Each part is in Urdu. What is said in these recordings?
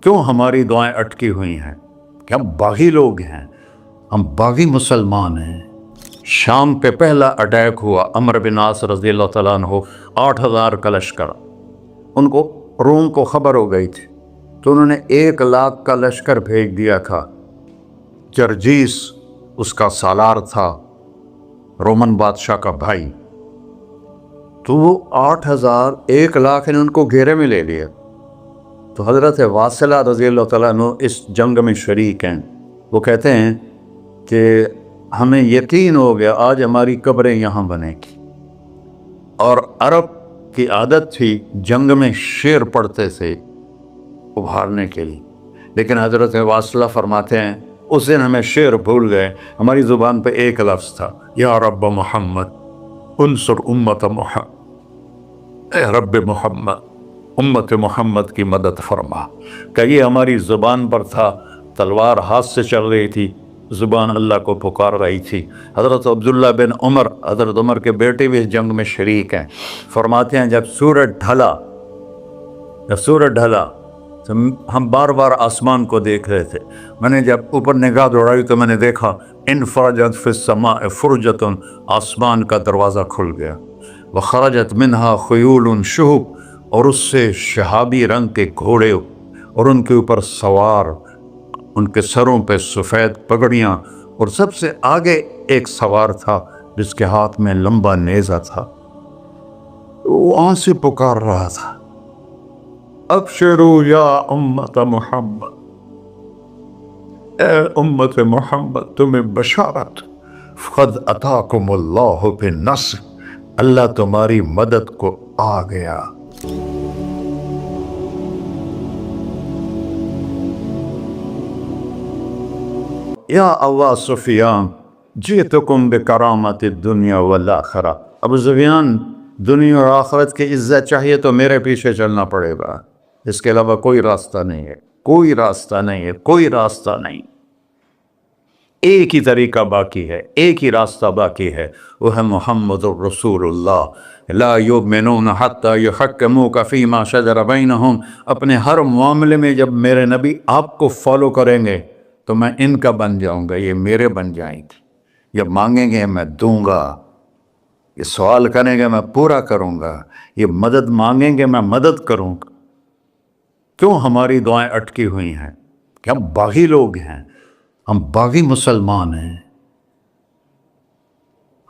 کیوں ہماری دعائیں اٹکی ہوئی ہیں کہ ہم باغی لوگ ہیں، ہم باغی مسلمان ہیں۔ شام پہ پہلا اٹیک ہوا، عمرو بن عاص رضی اللہ تعالیٰ عنہ، 8,000 کا لشکر، ان کو روم کو خبر ہو گئی تھی تو انہوں نے 1,00,000 کا لشکر بھیج دیا تھا۔ جرجیس اس کا سالار تھا، رومن بادشاہ کا بھائی، تو وہ 8,000 1,00,000 نے ان کو گھیرے میں لے لیا۔ تو حضرت واصلہ رضی اللہ تعالیٰ عنہ اس جنگ میں شریک ہیں۔ وہ کہتے ہیں کہ ہمیں یقین ہو گیا آج ہماری قبریں یہاں بنے گی، اور عرب کی عادت تھی جنگ میں شعر پڑھتے تھے ابھارنے کے لیے، لیکن حضرت واصلہ فرماتے ہیں اس دن ہمیں شعر بھول گئے، ہماری زبان پہ ایک لفظ تھا، یا رب محمد انصر امت محمد، اے رب محمد امت محمد کی مدد فرما۔ کہ یہ ہماری زبان پر تھا، تلوار ہاتھ سے چل رہی تھی، زبان اللہ کو پکار رہی تھی۔ حضرت عبداللہ بن عمر، حضرت عمر کے بیٹے بھی اس جنگ میں شریک ہیں، فرماتے ہیں جب سورج ڈھلا تو ہم بار بار آسمان کو دیکھ رہے تھے، میں نے جب اوپر نگاہ دوڑائی تو میں نے دیکھا انفرجت فی السماء فرجۃ، آسمان کا دروازہ کھل گیا، وخرجت منہا خیول شہب، اور اس سے شہابی رنگ کے گھوڑے اور ان کے اوپر سوار، ان کے سروں پہ سفید پگڑیاں، اور سب سے آگے ایک سوار تھا جس کے ہاتھ میں لمبا نیزہ تھا، وہ وہاں سے پکار رہا تھا، ابشروا یا امت محمد، اے امت محمد تمہیں بشارت، قد اتاکم اللہ بالنصر، اللہ تمہاری مدد کو آ گیا۔ یا ابا سفیان جئتکم بکرامت الدنیا والآخرہ، ابو سفیان دنیا اور آخرت کی عزت چاہیے تو میرے پیچھے چلنا پڑے گا، اس کے علاوہ کوئی راستہ نہیں ہے، کوئی راستہ نہیں ہے، کوئی راستہ نہیں۔ ایک ہی طریقہ باقی ہے، ایک ہی راستہ باقی ہے، وہ ہے محمد الرسول اللہ۔ لا یؤمنون حتی یحکموک فیما شجر بینہم، اپنے ہر معاملے میں جب میرے نبی آپ کو فالو کریں گے تو میں ان کا بن جاؤں گا، یہ میرے بن جائیں گے، یہ مانگیں گے میں دوں گا، یہ سوال کریں گے میں پورا کروں گا، یہ مدد مانگیں گے میں مدد کروں گا۔ کیوں ہماری دعائیں اٹکی ہوئی ہیں کہ ہم باغی لوگ ہیں، ہم باغی مسلمان ہیں،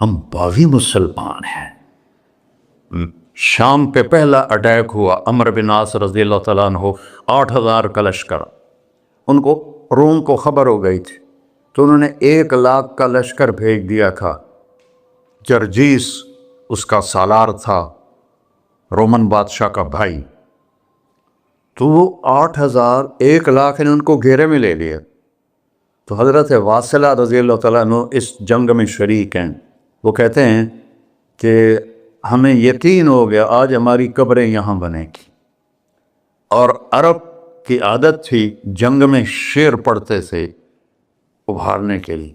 ہم باغی مسلمان ہیں۔ شام پہ پہلا اٹیک ہوا، عمرو بن عاص رضی اللہ تعالیٰ عنہ، 8,000 کا لشکر، ان کو روم کو خبر ہو گئی تھی تو انہوں نے 1,00,000 کا لشکر بھیج دیا تھا۔ جرجیس اس کا سالار تھا، رومن بادشاہ کا بھائی، تو وہ 8,000 1,00,000 نے ان کو گھیرے میں لے لیا۔ تو حضرت واصلہ رضی اللہ تعالیٰ عنہ اس جنگ میں شریک ہیں۔ وہ کہتے ہیں کہ ہمیں یقین ہو گیا آج ہماری قبریں یہاں بنے گی، اور عرب کی عادت تھی جنگ میں شعر پڑھتے تھے ابھارنے کے لیے،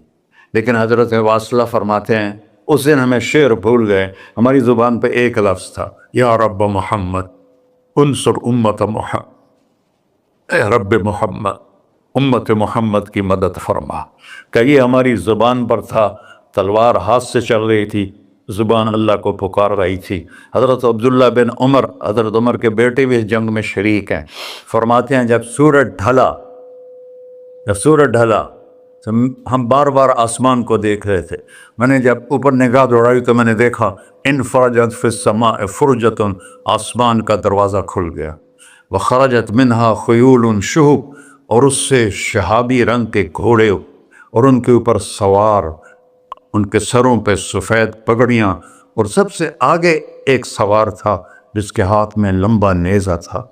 لیکن حضرت واصلہ فرماتے ہیں اس دن ہمیں شعر بھول گئے، ہماری زبان پہ ایک لفظ تھا، یا رب محمد انصر امت محمد، اے رب محمد امت محمد کی مدد فرما۔ کہ یہ ہماری زبان پر تھا، تلوار ہاتھ سے چل رہی تھی، زبان اللہ کو پکار رہی تھی۔ حضرت عبداللہ بن عمر، حضرت عمر کے بیٹے بھی اس جنگ میں شریک ہیں، فرماتے ہیں جب سورج ڈھلا تو ہم بار بار آسمان کو دیکھ رہے تھے، میں نے جب اوپر نگاہ دوڑائی تو میں نے دیکھا انفرجت فی السماء فرجۃ، آسمان کا دروازہ کھل گیا، وخرجت منہا خیول شہب، اور اس سے شہابی رنگ کے گھوڑے اور ان کے اوپر سوار، ان کے سروں پہ سفید پگڑیاں، اور سب سے آگے ایک سوار تھا جس کے ہاتھ میں لمبا نیزہ تھا،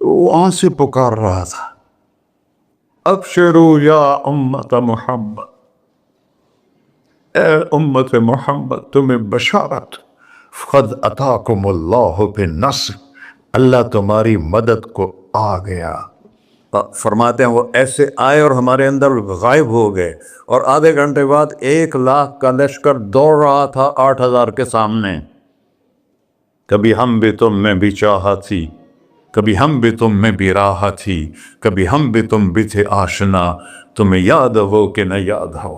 وہ وہاں سے پکار رہا تھا، ابشروا یا امت محمد، اے امت محمد تمہیں بشارت، قد اتاکم اللہ بالنصر، اللہ تمہاری مدد کو آ گیا۔ فرماتے ہیں وہ ایسے آئے اور ہمارے اندر غائب ہو گئے، اور آدھے گھنٹے بعد 1,00,000 کا لشکر دوڑ رہا تھا 8,000 کے سامنے۔ کبھی ہم بھی تم میں بھی چاہا تھی، کبھی ہم بھی تم میں بھی راہ تھی، کبھی ہم بھی تم بھی تھے آشنا، تمہیں یاد ہو کہ نہ یاد ہو۔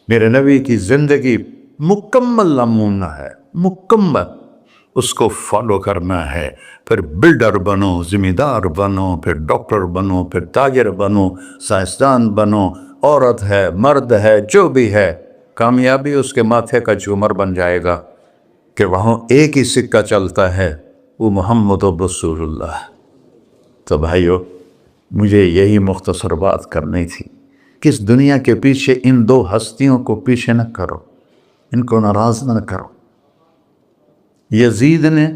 میرے نبی کی زندگی مکمل نمونہ ہے، مکمل، اس کو فالو کرنا ہے۔ پھر بلڈر بنو، ذمہ دار بنو، پھر ڈاکٹر بنو، پھر تاجر بنو، سائنسدان بنو، عورت ہے مرد ہے جو بھی ہے، کامیابی اس کے ماتھے کا جھومر بن جائے گا کہ وہاں ایک ہی سکہ چلتا ہے، وہ محمد رسول اللہ۔ تو بھائیو، مجھے یہی مختصر بات کرنی تھی کہ اس دنیا کے پیچھے ان دو ہستیوں کو پیچھے نہ کرو، ان کو ناراض نہ کرو۔ یزید نے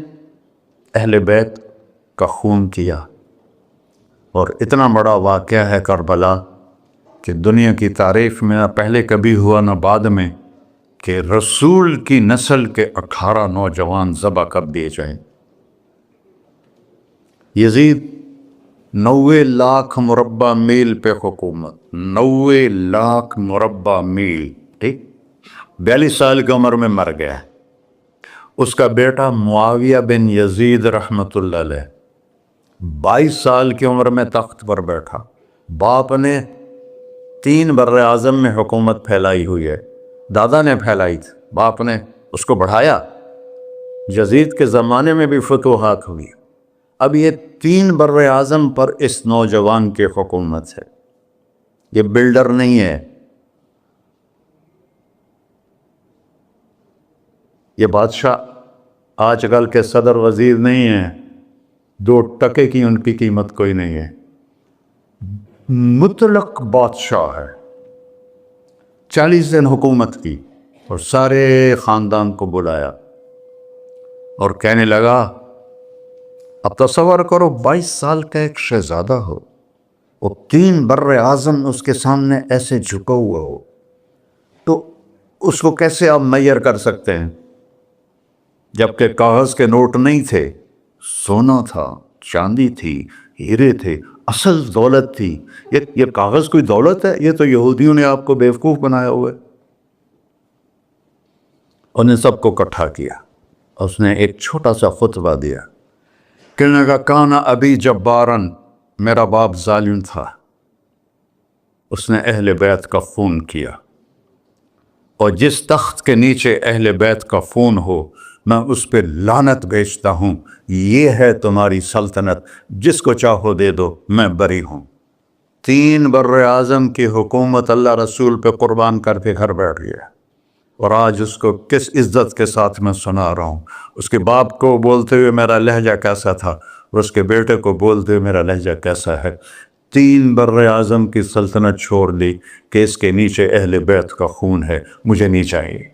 اہل بیت کا خون کیا، اور اتنا بڑا واقعہ ہے کربلا کہ دنیا کی تاریخ میں نہ پہلے کبھی ہوا نہ بعد میں کہ رسول کی نسل کے 18 نوجوان ذبح کر دیے جائیں۔ یزید 90 لاکھ مربع میل پہ حکومت، 90 لاکھ مربع میل، ٹھیک، 42 سال کی عمر میں مر گیا۔ اس کا بیٹا معاویہ بن یزید رحمۃ اللہ علیہ 22 سال کی عمر میں تخت پر بیٹھا۔ باپ نے 3 بر اعظم میں حکومت پھیلائی ہوئی ہے، دادا نے پھیلائی تھی، باپ نے اس کو بڑھایا۔ یزید کے زمانے میں بھی فتوحات ہوئی، اب یہ 3 بر اعظم پر اس نوجوان کی حکومت ہے۔ یہ بلڈر نہیں ہے، یہ بادشاہ آج کل کے صدر وزیر نہیں ہیں، 2 ٹکے کی ان کی قیمت کوئی نہیں ہے، مطلق بادشاہ ہے۔ 40 دن حکومت کی اور سارے خاندان کو بلایا اور کہنے لگا، اب تصور کرو 22 سال کا ایک شہزادہ ہو، وہ 3 بر اعظم اس کے سامنے ایسے جھکا ہوا ہو، تو اس کو کیسے آپ میئر کر سکتے ہیں؟ جبکہ کاغذ کے نوٹ نہیں تھے، سونا تھا، چاندی تھی، ہیرے تھے، اصل دولت تھی۔ یہ کاغذ کوئی دولت ہے؟ یہ تو یہودیوں نے آپ کو بیوقوف بنایا ہوا ہے۔ انہیں سب کو اکٹھا کیا، اس نے ایک چھوٹا سا خطبہ دیا، کہنے لگا، کانا ابی جبارن، میرا باپ ظالم تھا، اس نے اہل بیت کا خون کیا، اور جس تخت کے نیچے اہل بیت کا خون ہو میں اس پہ لعنت بھیجتا ہوں، یہ ہے تمہاری سلطنت، جس کو چاہو دے دو، میں بری ہوں۔ 3 بر اعظم کی حکومت اللہ رسول پہ قربان کر کے گھر بیٹھ گیا، اور آج اس کو کس عزت کے ساتھ میں سنا رہا ہوں۔ اس کے باپ کو بولتے ہوئے میرا لہجہ کیسا تھا، اور اس کے بیٹے کو بولتے ہوئے میرا لہجہ کیسا ہے۔ 3 بر اعظم کی سلطنت چھوڑ دی کہ اس کے نیچے اہل بیت کا خون ہے، مجھے نہیں چاہیے۔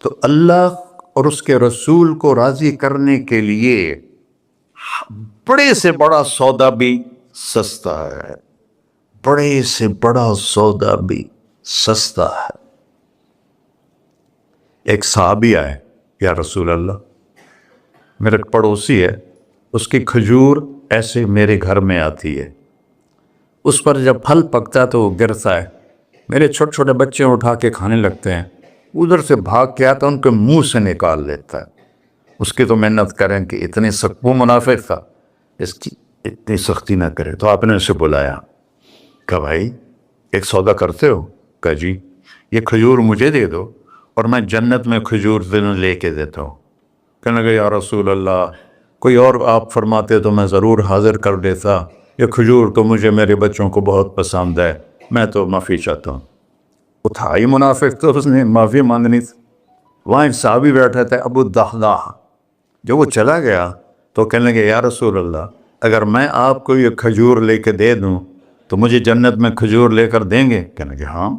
تو اللہ اور اس کے رسول کو راضی کرنے کے لیے بڑے سے بڑا سودا بھی سستا ہے، بڑے سے بڑا سودا بھی سستا ہے۔ ایک صحابی آئے، یا رسول اللہ، میرے پڑوسی ہے، اس کی کھجور ایسے میرے گھر میں آتی ہے، اس پر جب پھل پکتا ہے تو وہ گرتا ہے، میرے چھوٹے چھوٹے بچے اٹھا کے کھانے لگتے ہیں، ادھر سے بھاگ کے آتا ان کے منہ سے نکال لیتا ہے۔ اس کی تو محنت کریں کہ اتنے سخت، وہ منافق تھا، اس کی اتنی سختی نہ کرے۔ تو آپ نے اسے بلایا، کہا بھائی ایک سودا کرتے ہو؟ کہا جی، یہ کھجور مجھے دے دو اور میں جنت میں کھجور دن لے کے دیتا ہوں۔ کہنے لگا، یا رسول اللہ، کوئی اور آپ فرماتے تو میں ضرور حاضر کر دیتا، یہ کھجور تو مجھے میرے بچوں کو بہت پسند ہے، میں تو معافی چاہتا ہوں۔ اٹھائی منافق، تو اس نے معافی مانگنی تھی۔ وہاں ایک صحابی بیٹھا تھا، ابو الدحداح، جب وہ چلا گیا تو کہنے لگے، یا رسول اللہ، اگر میں آپ کو یہ کھجور لے کے دے دوں تو مجھے جنت میں کھجور لے کر دیں گے؟ کہنے لگے، ہاں،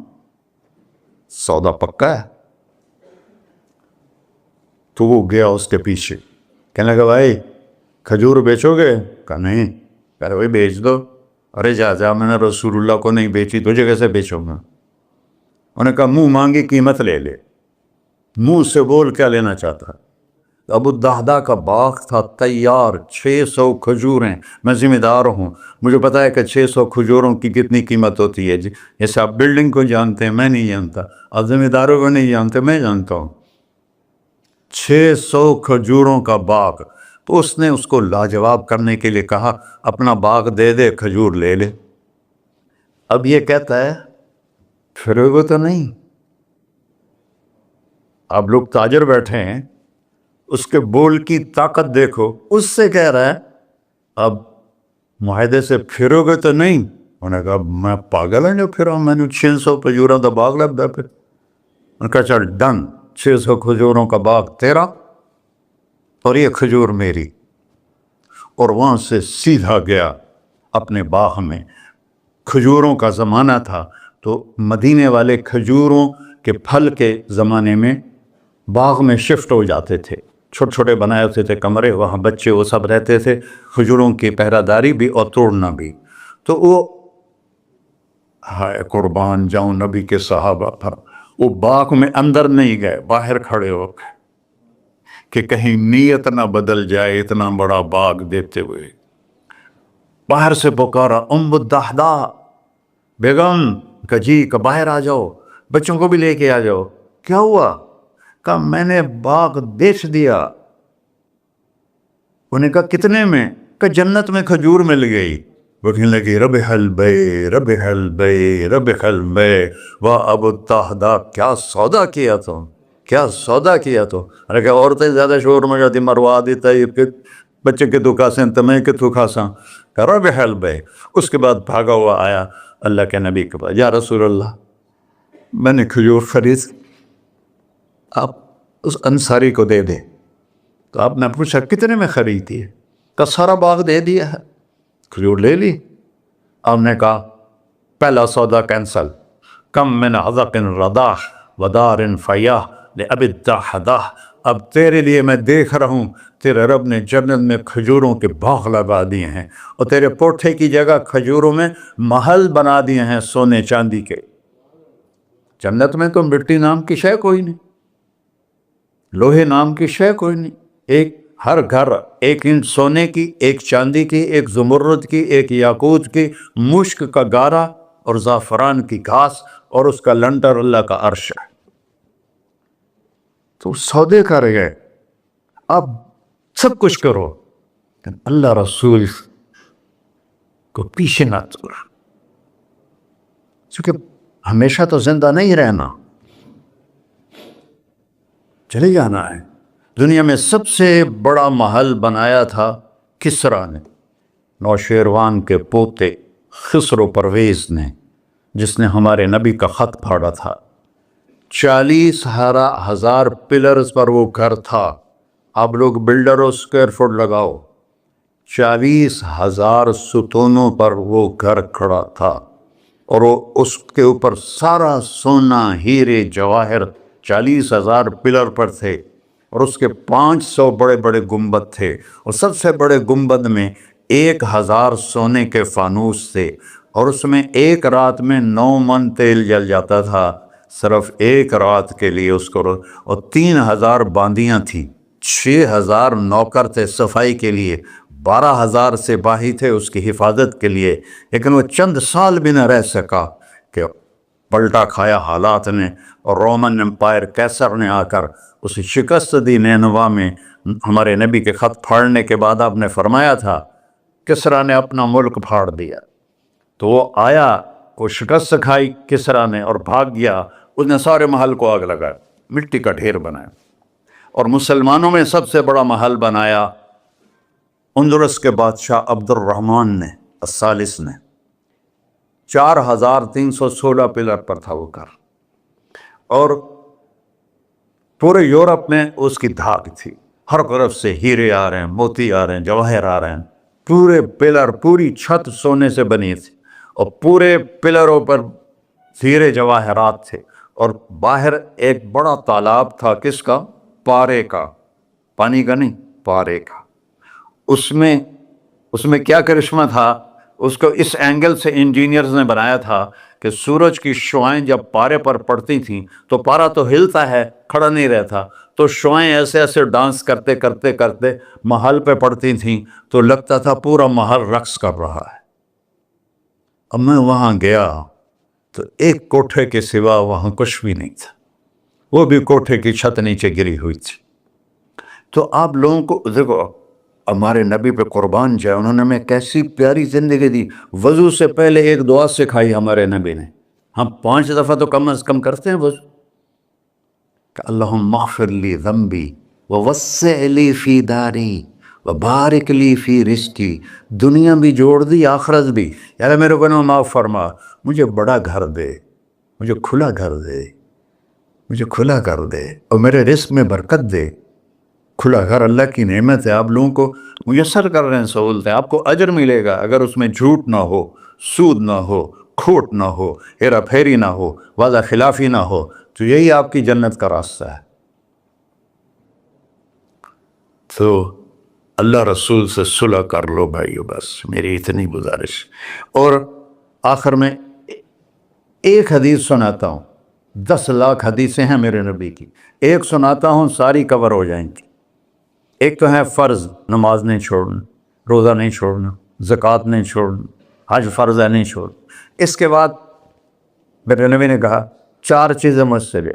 سودا پکا ہے۔ تو وہ گیا اس کے پیچھے، کہنے لگا، بھائی کھجور بیچو گے؟ کہا نہیں۔ کہا بھائی بیچ دو۔ ارے جا، میں نے رسول اللہ کو نہیں بیچی، تجھے کیسے بیچوں گا؟ انہوں نے کہا، منہ مانگی قیمت لے لے۔ منہ سے بول کیا لینا چاہتا ہے؟ ابو الدحداح کا باغ تھا تیار، 600 کھجوریں، میں ذمہ دار ہوں، مجھے پتا ہے کہ 600 کھجوروں کی کتنی قیمت ہوتی ہے۔ جیسے آپ بلڈنگ کو جانتے ہیں، میں نہیں جانتا، آپ ذمہ داروں کو نہیں جانتے، میں جانتا ہوں۔ 600 کھجوروں کا باغ، تو اس نے اس کو لاجواب کرنے کے لیے کہا اپنا باغ دے دے، کھجور لے لے۔ اب یہ کہتا ہے پھرے گا تو نہیں؟ اب لوگ تاجر بیٹھے ہیں، اس کے بول کی طاقت دیکھو، اس سے کہہ رہا ہے اب معاہدے سے پھرو گے تو نہیں؟ انہوں نے کہا میں پاگل ہیں جو پھرا، میں نے 600 کھجوروں کا باغ لگ گیا۔ پھر انہوں نے کہا چل ڈن، 600 کھجوروں کا باغ تیرا اور یہ کھجور میری۔ اور وہاں سے سیدھا گیا اپنے باغ میں۔ کھجوروں کا زمانہ تھا تو مدینے والے کھجوروں کے پھل کے زمانے میں باغ میں شفٹ ہو جاتے تھے، چھوٹے چھوٹے بنائے ہوتے تھے کمرے، وہاں بچے وہ سب رہتے تھے، کھجوروں کی پہرہ داری بھی اور توڑنا بھی۔ تو وہ ہائے قربان جاؤں نبی کے صحابہ پر، وہ باغ میں اندر نہیں گئے، باہر کھڑے ہو گئے کہ کہیں نیت نہ بدل جائے اتنا بڑا باغ دیتے ہوئے۔ باہر سے پکارا ام الدحداء، بیگم کہ جی کہ باہر آ جاؤ، بچوں کو بھی لے کے آ جاؤ۔ کیا ہوا؟ کہ میں نے باغ بیچ دیا۔ انہیں کہا کتنے میں؟ کہ جنت میں کھجور مل گئی۔ وہ کہنے لگی ربح البیع ربح البیع ربح البیع، واہ ابو الدحداء کیا سودا کیا تم، کیا سودا کیا تو۔ ارے کہ عورتیں زیادہ شور میں جاتی مروا دیتا ہے کہ بچے کے تو کھاسیں تمہیں کہ تو کھاساں، کہ ربح البیع۔ اس کے بعد بھاگا ہوا آیا اللہ کے نبی کے پاس، یا رسول اللہ میں نے کھجور خرید، آپ اس انصاری کو دے دے۔ تو آپ نے پوچھا کتنے میں خریدی ہے؟ کہ سارا باغ دے دیا ہے، کھجور لے لی۔ آپ نے کہا پہلا سودا کینسل، کم من عذق رداح ودار فیاح لأبی الدحداء۔ اب تیرے لیے میں دیکھ رہا ہوں تیرے رب نے جنت میں کھجوروں کے باغ لگا دیے ہیں، اور تیرے پوٹھے کی جگہ کھجوروں میں محل بنا دیے ہیں سونے چاندی کے۔ جنت میں تو مٹی نام کی شے کوئی نہیں، لوہے نام کی شے کوئی نہیں، ایک ہر گھر ایک انچ سونے کی، ایک چاندی کی، ایک زمرد کی، ایک یاقوت کی، مشک کا گارا اور زعفران کی گھاس، اور اس کا لنٹر اللہ کا عرش ہے۔ تو سودے کر گئے، اب سب کچھ کرو لیکن اللہ رسول کو پیچھے نہ چھوڑ، کیونکہ ہمیشہ تو زندہ نہیں رہنا، چلے جانا ہے۔ دنیا میں سب سے بڑا محل بنایا تھا کسریٰ نے، نوشیروان کے پوتے خسرو پرویز نے، جس نے ہمارے نبی کا خط پھاڑا تھا۔ 40,000 پلرز پر وہ گھر تھا۔ آپ لوگ بلڈروں اسکوائر فٹ لگاؤ، 40,000 ستونوں پر وہ گھر کھڑا تھا، اور وہ اس کے اوپر سارا سونا ہیرے جواہر 40,000 پلر پر تھے، اور اس کے 500 بڑے بڑے گنبد تھے، اور سب سے بڑے گنبد میں 1,000 سونے کے فانوس تھے، اور اس میں ایک رات میں 9 من تیل جل جاتا تھا، صرف ایک رات کے لیے اس کو۔ اور 3,000 باندیاں تھیں، 6,000 نوکر تھے صفائی کے لیے، 12,000 سپاہی تھے اس کی حفاظت کے لیے، لیکن وہ چند سال بھی نہ رہ سکا کہ پلٹا کھایا حالات نے، اور رومن امپائر کیسر نے آ کر اسے شکست دی۔ نینوا میں ہمارے نبی کے خط پھاڑنے کے بعد آپ نے فرمایا تھا کسریٰ نے اپنا ملک پھاڑ دیا، تو وہ آیا، وہ شکست کھائی کسریٰ نے اور بھاگ گیا، اس نے سارے محل کو آگ لگایا، مٹی کا ڈھیر بنایا۔ اور مسلمانوں میں سب سے بڑا محل بنایا اندلس کے بادشاہ عبد الرحمن نے الثالث نے، 4,316 پلر پر تھا وہ گھر، اور پورے یورپ میں اس کی دھاک تھی، ہر طرف سے ہیرے آ رہے ہیں، موتی آ رہے ہیں، جواہر آ رہے ہیں، پورے پلر پوری چھت سونے سے بنی تھی، اور پورے پلروں پر ہیرے جواہرات تھے، اور باہر ایک بڑا تالاب تھا، کس کا؟ پارے کا، پانی کا نہیں، پارے کا۔ اس میں کیا کرشمہ تھا، اس کو اس اینگل سے انجینئرز نے بنایا تھا کہ سورج کی شعائیں جب پارے پر پڑتی تھیں تو پارا تو ہلتا ہے، کھڑا نہیں رہتا، تو شعائیں ایسے ایسے ڈانس کرتے کرتے کرتے محل پہ پڑتی تھیں، تو لگتا تھا پورا محل رقص کر رہا ہے۔ اب میں وہاں گیا تو ایک کوٹھے کے سوا وہاں کچھ بھی نہیں تھا، وہ بھی کوٹھے کی چھت نیچے گری ہوئی تھی۔ تو آپ لوگوں کو دیکھو، ہمارے نبی پہ قربان جائے، انہوں نے ہمیں کیسی پیاری زندگی دی۔ وضو سے پہلے ایک دعا سکھائی ہمارے نبی نے، ہم 5 دفعہ تو کم از کم کرتے ہیں وضو کہ اللہم اغفر لی ذنبی ووسع لی فی داری وبارک لی فی رزقی، دنیا بھی جوڑ دی آخرت بھی، یار میرے کو معاف فرما، مجھے بڑا گھر دے، مجھے کھلا گھر دے، مجھے کھلا کر دے، اور میرے رزق میں برکت دے۔ کھلا گھر اللہ کی نعمت ہے، آپ لوگوں کو میسر کر رہے ہیں سہولتیں، آپ کو اجر ملے گا اگر اس میں جھوٹ نہ ہو، سود نہ ہو، کھوٹ نہ ہو، ہیرا پھیری نہ ہو، وعدہ خلافی نہ ہو، تو یہی آپ کی جنت کا راستہ ہے۔ تو اللہ رسول سے صلح کر لو بھائیو، بس میری اتنی گزارش۔ اور آخر میں ایک حدیث سناتا ہوں، 10 لاکھ حدیثیں ہیں میرے نبی کی، ایک سناتا ہوں ساری کور ہو جائیں گی۔ ایک تو ہے فرض، نماز نہیں چھوڑنا، روزہ نہیں چھوڑنا، زکوٰۃ نہیں چھوڑنا، حج فرض ہے نہیں چھوڑنا۔ اس کے بعد میرے نبی نے کہا 4 چیزیں مجھ سے لے،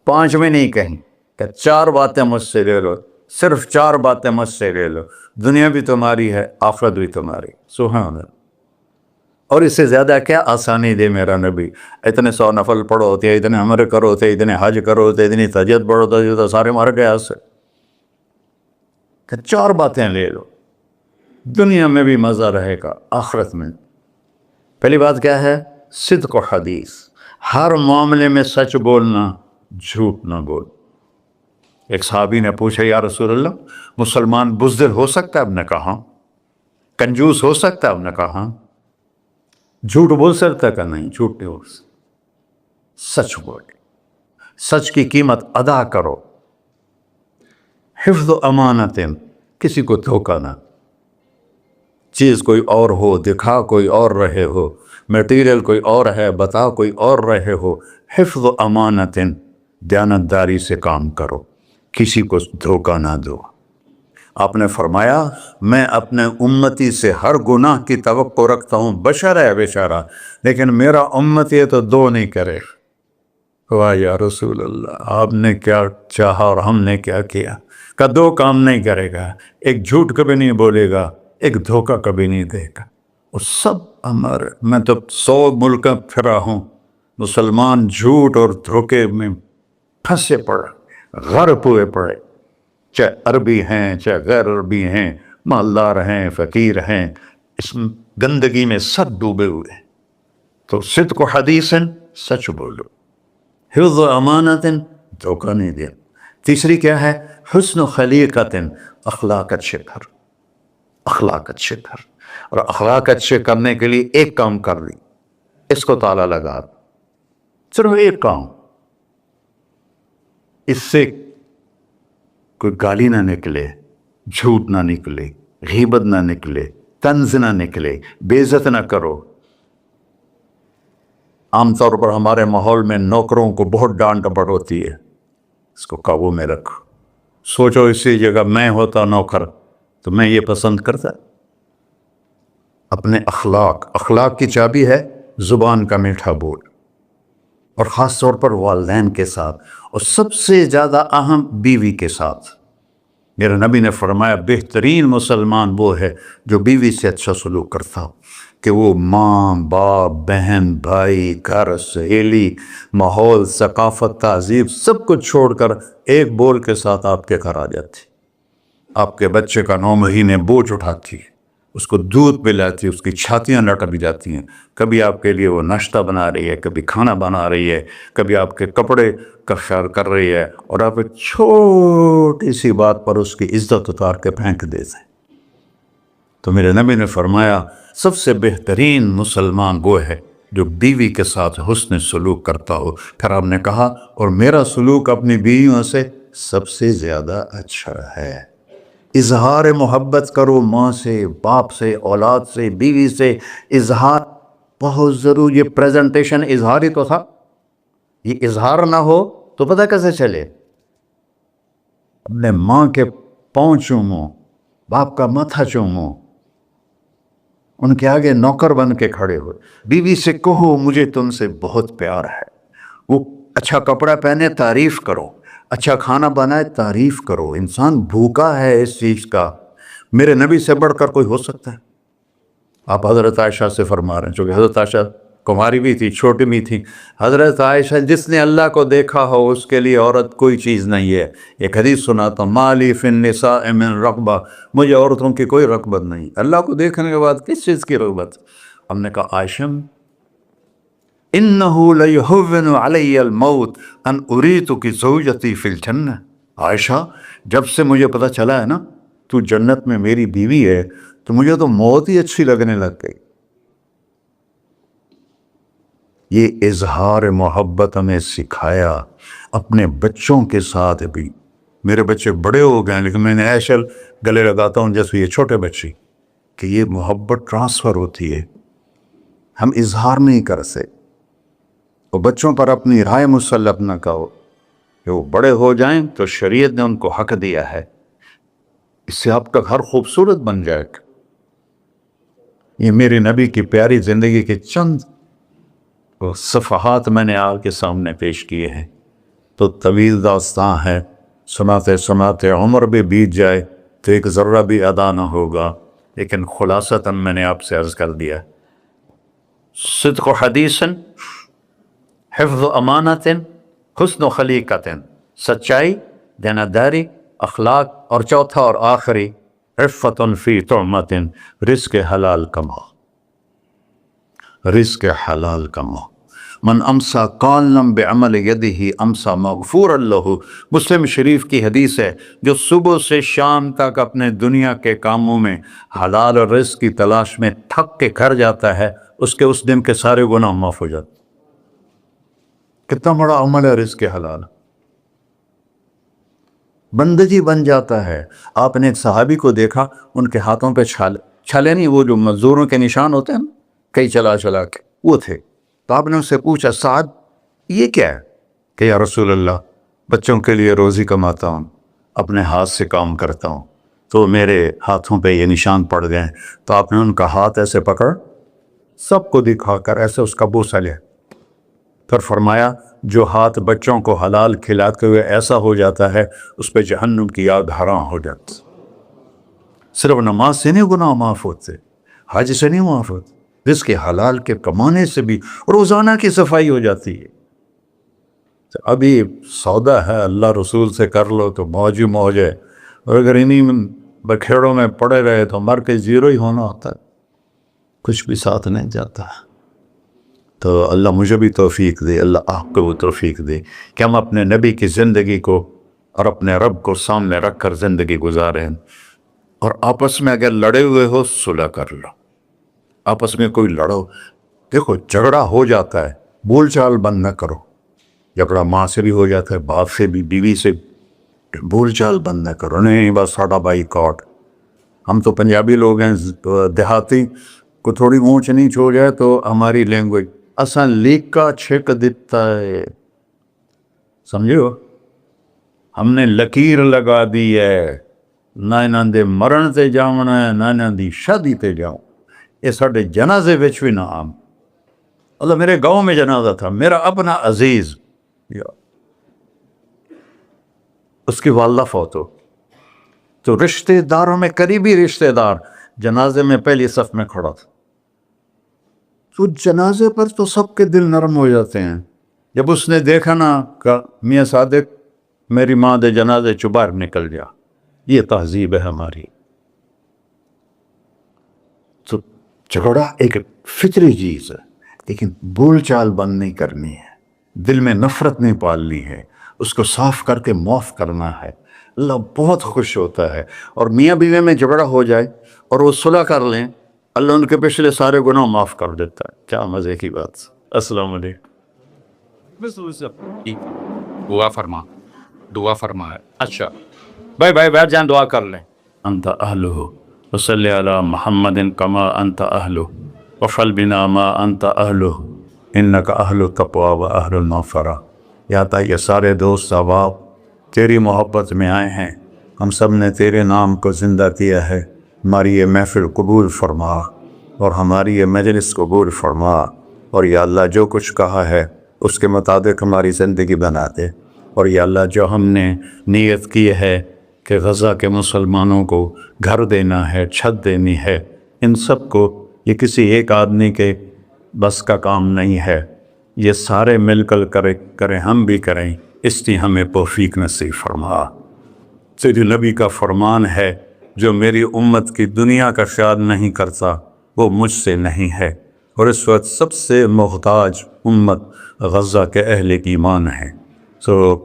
5 میں نہیں کہیں کہ 4 باتیں مجھ سے لے لو، صرف 4 باتیں مجھ سے لے لو، دنیا بھی تمہاری ہے، آخرت بھی تمہاری۔ سبحان اللہ۔ اور اس سے زیادہ کیا آسانی دے میرا نبی، اتنے 100 نفل پڑھو ہوتے، اتنے عمر کرو ہوتے، اتنے حج کرو ہوتے، اتنی تہجد پڑھو ہوتے، تو سارے مر گئے اس سے کہ 4 باتیں لے لو، دنیا میں بھی مزہ رہے گا، آخرت میں۔ پہلی بات کیا ہے؟ صدق و حدیث، ہر معاملے میں سچ بولنا، جھوٹ نہ بول۔ ایک صحابی نے پوچھا یا رسول اللہ، مسلمان بزدل ہو سکتا ہے؟ اب نے کہا کنجوس ہو سکتا ہے؟ اب نے کہا جھوٹ بول سکتا ہے؟ کہ نہیں، جھوٹ نہیں بول سکتا، سچ بولے، سچ کی قیمت ادا کرو۔ حفظ و امانت، کسی کو دھوکہ نہ، چیز کوئی اور ہو، دکھا کوئی اور رہے ہو، میٹیریل کوئی اور ہے، بتا کوئی اور رہے ہو۔ حفظ و امانت، دیانتداری سے کام کرو، کسی کو دھوکہ نہ دو۔ آپ نے فرمایا میں اپنے امتی سے ہر گناہ کی توقع رکھتا ہوں، بشر ہے بیچارہ، لیکن میرا امتی ہے تو 2 نہیں کرے۔ واہ یا رسول اللہ، آپ نے کیا چاہا اور ہم نے کیا کیا کہ 2 کام نہیں کرے گا، ایک جھوٹ کبھی نہیں بولے گا، ایک دھوکہ کبھی نہیں دے گا۔ اور سب ہمارے، میں تو 100 ملک پھرا ہوں، مسلمان جھوٹ اور دھوکے میں پھنسے پڑے، غرق ہوئے پڑے، چاہے عربی ہیں چاہے غیر عربی ہیں، مالدار ہیں فقیر ہیں، اس گندگی میں سب ڈوبے ہوئے ہیں۔ تو صدق و حدیث، سچ بولو، حفظ و امانت، دھوکہ نہیں دیا۔ تیسری کیا ہے؟ حسن و خلیقت، اخلاق اچھے کر، اخلاق اچھے کر۔ اور اخلاق اچھے کرنے کے لیے ایک کام کر لی، اس کو تالا لگا، صرف ایک کام، اس سے کوئی گالی نہ نکلے، جھوٹ نہ نکلے، غیبت نہ نکلے، طنز نہ نکلے، بے عزت نہ کرو۔ عام طور پر ہمارے ماحول میں نوکروں کو بہت ڈانٹ ڈپٹ ہوتی ہے، اس کو قابو میں رکھو۔ سوچو اسی جگہ میں ہوتا نوکر تو میں یہ پسند کرتا۔ اپنے اخلاق کی چابی ہے زبان کا میٹھا بول، اور خاص طور پر والدین کے ساتھ، اور سب سے زیادہ اہم بیوی کے ساتھ۔ میرے نبی نے فرمایا بہترین مسلمان وہ ہے جو بیوی سے اچھا سلوک کرتا ہو، کہ وہ ماں باپ بہن بھائی گھر سہیلی ماحول ثقافت تہذیب سب کچھ چھوڑ کر ایک بول کے ساتھ آپ کے گھر آ جاتی، آپ کے بچے کا 9 مہینے بوجھ اٹھاتی، اس کو دودھ پلاتی، اس کی چھاتیاں لٹک جاتی ہیں، کبھی آپ کے لیے وہ ناشتہ بنا رہی ہے، کبھی کھانا بنا رہی ہے، کبھی آپ کے کپڑے کا خیال کر رہی ہے، اور آپ ایک چھوٹی سی بات پر اس کی عزت اتار کے پھینک دیتے ہیں۔ تو میرے نبی نے فرمایا سب سے بہترین مسلمان وہ ہے جو بیوی کے ساتھ حسن سلوک کرتا ہو۔ پھر آپ نے کہا اور میرا سلوک اپنی بیویوں سے سب سے زیادہ اچھا ہے۔ اظہار محبت کرو، ماں سے باپ سے اولاد سے بیوی سے، اظہار بہت ضروری۔ یہ پریزنٹیشن اظہار ہی تو تھا، یہ اظہار نہ ہو تو پتہ کیسے چلے؟ اپنے ماں کے پاؤں چومو، باپ کا ماتھا چومو، ان کے آگے نوکر بن کے کھڑے ہو، بیوی سے کہو مجھے تم سے بہت پیار ہے، وہ اچھا کپڑا پہنے تعریف کرو، اچھا کھانا بنائے تعریف کرو۔ انسان بھوکا ہے اس چیز کا میرے نبی سے بڑھ کر کوئی ہو سکتا ہے؟ آپ حضرت عائشہ سے فرما رہے ہیں، چونکہ حضرت عائشہ کماری بھی تھی، چھوٹی بھی تھی. حضرت عائشہ جس نے اللہ کو دیکھا ہو اس کے لیے عورت کوئی چیز نہیں ہے. ایک حدیث سناتا ہوں، مالی فی النساء من رغبہ، مجھے عورتوں کی کوئی رغبت نہیں. اللہ کو دیکھنے کے بعد کس چیز کی رغبت؟ ہم نے کہا عائشہ انہ لیہون علی الموت ان اریتک زوجتی فی الجنہ. عائشہ جب سے مجھے پتہ چلا ہے نا تو جنت میں میری بیوی ہے تو مجھے تو موت ہی اچھی لگنے لگ گئی. یہ اظہار محبت ہمیں سکھایا اپنے بچوں کے ساتھ بھی. میرے بچے بڑے ہو گئے لیکن میں نے ایشل گلے لگاتا ہوں جیسے یہ چھوٹے بچے، کہ یہ محبت ٹرانسفر ہوتی ہے، ہم اظہار نہیں کر سکتے. اور بچوں پر اپنی رائے مسلط نہ کہو کہ وہ بڑے ہو جائیں تو شریعت نے ان کو حق دیا ہے، اس سے آپ کا گھر خوبصورت بن جائے گا. یہ میرے نبی کی پیاری زندگی کے چند صفحات میں نے آپ کے سامنے پیش کیے ہیں. تو طویل داستان ہے، سناتے سناتے عمر بھی بیت جائے تو ایک ذرہ بھی ادا نہ ہوگا، لیکن خلاصتاً میں نے آپ سے عرض کر دیا. صدق و حدیثاً، حفظ و امانت، حسن و خلیقت، سچائی، دیانتداری، اخلاق، اور چوتھا اور آخری عفت فی طعمت، رزق حلال کماؤ، رزق حلال کماؤ. من امسا قالنا بعمل یدہ امسا مغفورا لہ. مسلم شریف کی حدیث ہے، جو صبح سے شام تک اپنے دنیا کے کاموں میں حلال اور رزق کی تلاش میں تھک کے گھر جاتا ہے، اس کے اس دن کے سارے گناہ معاف ہو جاتے. کتنا بڑا عمل ہے رزق حلال، بندگی بن جاتا ہے. آپ نے ایک صحابی کو دیکھا، ان کے ہاتھوں پہ چھالے نہیں، وہ جو مزدوروں کے نشان ہوتے ہیں نا، کئی چلا چلا کے، وہ تھے. تو آپ نے اس سے پوچھا سعد یہ کیا ہے؟ کہ یا رسول اللہ بچوں کے لیے روزی کماتا ہوں، اپنے ہاتھ سے کام کرتا ہوں، تو میرے ہاتھوں پہ یہ نشان پڑ گئے. تو آپ نے ان کا ہاتھ ایسے پکڑ، سب کو دکھا کر ایسے اس کا بوسہ لیا، پھر فرمایا جو ہاتھ بچوں کو حلال کھلاتے ہوئے ایسا ہو جاتا ہے اس پہ جہنم کی آگ حرام ہو جاتی. صرف نماز سے نہیں گناہ معاف ہوتے، حج سے نہیں معاف ہوتے، رزق حلال کے کمانے سے بھی روزانہ کی صفائی ہو جاتی ہے. ابھی سودا ہے اللہ رسول سے کر لو تو موج ہی موج ہے، اور اگر انہیں بکھیڑوں میں پڑے رہے تو مر کے زیرو ہی ہونا ہوتا ہے، کچھ بھی ساتھ نہیں جاتا. تو اللہ مجھے بھی توفیق دے، اللہ آپ کو وہ توفیق دے کہ ہم اپنے نبی کی زندگی کو اور اپنے رب کو سامنے رکھ کر زندگی گزاریں. اور آپس میں اگر لڑے ہوئے ہو صلح کر لو، آپس میں کوئی لڑو، دیکھو جھگڑا ہو جاتا ہے، بول چال بند نہ کرو. جھگڑا ماں سے بھی ہو جاتا ہے، باپ سے بھی، بیوی سے، بول چال بند نہ کرو. نہیں بس ساڈا بائی کاٹ. ہم تو پنجابی لوگ ہیں، دیہاتی کو تھوڑی اونچ نیچ ہو جائے تو ہماری لینگویج اساں لیکا چھک دیتا ہے، سمجھو، ہم نے لکیر لگا دی ہے، نہ انہاں دے مرن تے جاؤنا ہے نہ انہاں دی شادی تے جاؤں. یہ ساڈے جنازے وچ بھی نہ عام. اللہ میرے گاؤں میں جنازہ تھا، میرا اپنا عزیز، اس کی والدہ فوت ہو، تو رشتہ داروں میں قریبی رشتہ دار جنازے میں پہلی صف میں کھڑا تھا. تو جنازے پر تو سب کے دل نرم ہو جاتے ہیں. جب اس نے دیکھا نا کہ میاں صادق میری ماں دے جنازے چوں باہر نکل جا، یہ تہذیب ہے ہماری. تو جھگڑا ایک فطری چیز ہے، لیکن بول چال بند نہیں کرنی ہے، دل میں نفرت نہیں پالنی ہے، اس کو صاف کر کے معاف کرنا ہے. اللہ بہت خوش ہوتا ہے. اور میاں بیوی میں جھگڑا ہو جائے اور وہ صلح کر لیں، اللہ ان کے پچھلے سارے گناہ معاف کر دیتا ہے. کیا مزے کی بات. السلام علیکم. دعا فرما ہے. اچھا بھائی بیٹھ جائیں، دعا کر لیں. انت اہلہ وصلی علی محمد کما انت اہلہ وفعل بنا ما انت اہلہ انک اہل التقوی و اہل المغفرہ. یا تا یہ سارے دوست احباب تیری محبت میں آئے ہیں، ہم سب نے تیرے نام کو زندہ کیا ہے. ہماری یہ محفل قبول فرما اور ہماری یہ مجلس قبول فرما، اور یا اللہ جو کچھ کہا ہے اس کے مطابق ہماری زندگی بنا دے. اور یا اللہ جو ہم نے نیت کی ہے کہ غزہ کے مسلمانوں کو گھر دینا ہے، چھت دینی ہے، ان سب کو یہ کسی ایک آدمی کے بس کا کام نہیں ہے، یہ سارے مل کر کریں، ہم بھی کریں، اس لیے ہمیں توفیق نصیب فرما۔ تیرے نبی کا فرمان ہے، جو میری امت کی دنیا کا خیال نہیں کرتا وہ مجھ سے نہیں ہے، اور اس وقت سب سے محتاج امت غزہ کے اہل ایمان ہے۔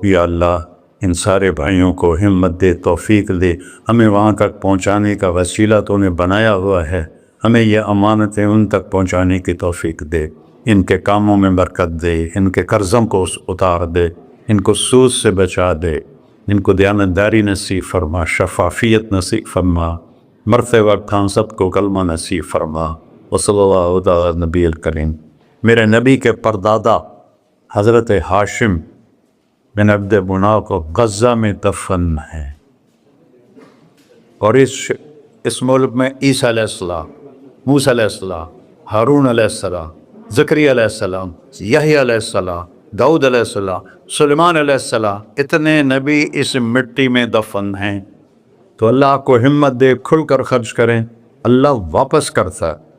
یا اللہ ان سارے بھائیوں کو ہمت دے، توفیق دے، ہمیں وہاں تک پہنچانے کا وسیلہ تو نے بنایا ہوا ہے، ہمیں یہ امانتیں ان تک پہنچانے کی توفیق دے، ان کے کاموں میں برکت دے، ان کے قرضوں کو اتار دے، ان کو سود سے بچا دے، ان کو دیانتداری نصیب فرما، شفافیت نصیب فرما، مرتے وقت ہم سب کو کلمہ نصیب فرما۔ وصلی اللہ علی نبی الکریم۔ میرے نبی کے پردادا حضرت ہاشم بن عبد مناف کو غزہ میں دفن ہے، اور اس ملک میں عیسیٰ علیہ السلام، موسیٰ علیہ السلام، ہارون علیہ السلام، زکریا علیہ السلام، یحییٰ علیہ السلام، داؤد علیہ السلام، سلیمان علیہ السلام، اتنے نبی اس مٹی میں دفن ہیں۔ تو اللہ کو ہمت دے، کھل کر خرچ کریں، اللہ واپس کرتا ہے۔